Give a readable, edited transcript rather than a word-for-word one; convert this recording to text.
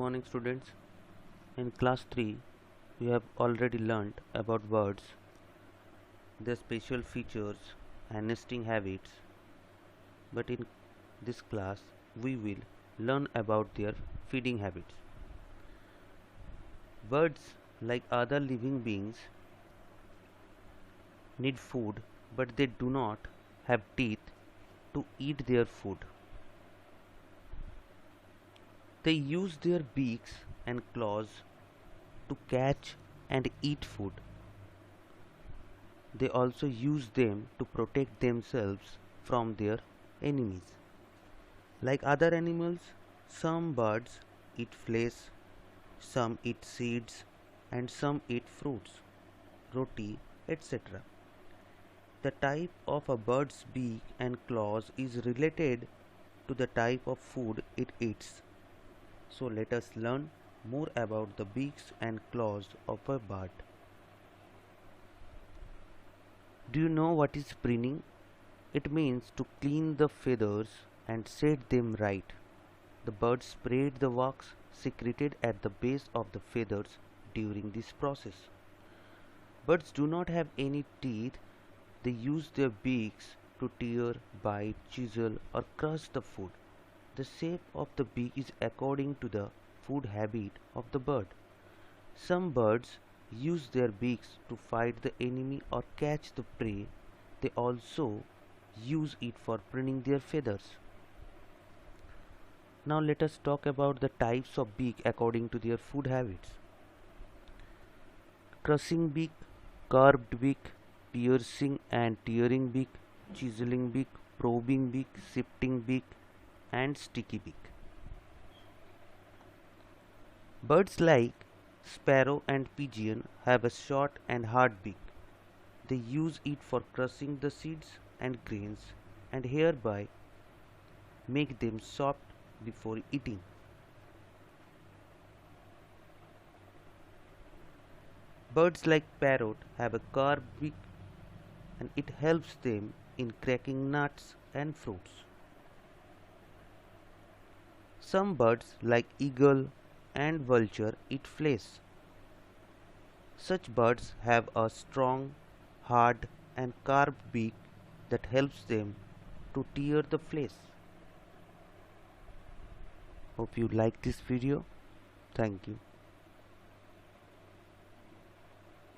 morning, students. In class 3 we have already learnt about birds, their special features and nesting habits, but in this class we will learn about their feeding habits. Birds, like other living beings, need food, but they do not have teeth to eat their food. They use their beaks and claws to catch and eat food. They also use them to protect themselves from their enemies. Like other animals, some birds eat flesh, some eat seeds, and some eat fruits, roti, etc. The type of a bird's beak and claws is related to the type of food it eats. So let us learn more about the beaks and claws of a bird. Do you know what is preening? It means to clean the feathers and set them right. The birds spread the wax secreted at the base of the feathers during this process. Birds do not have any teeth. They use their beaks to tear, bite, chisel or crush the food. The shape of the beak is according to the food habit of the bird. Some birds use their beaks to fight the enemy or catch the prey. They also use it for preening their feathers. Now let us talk about the types of beak according to their food habits. Crushing beak, curved beak, piercing and tearing beak, chiseling beak, probing beak, shifting beak, and sticky beak. Birds like sparrow and pigeon have a short and hard beak. They use it for crushing the seeds and grains and hereby make them soft before eating. Birds like parrot have a curved beak and it helps them in cracking nuts and fruits. Some birds like eagle and vulture eat flesh. Such birds have a strong, hard and curved beak that helps them to tear the flesh. Hope you like this video. Thank you.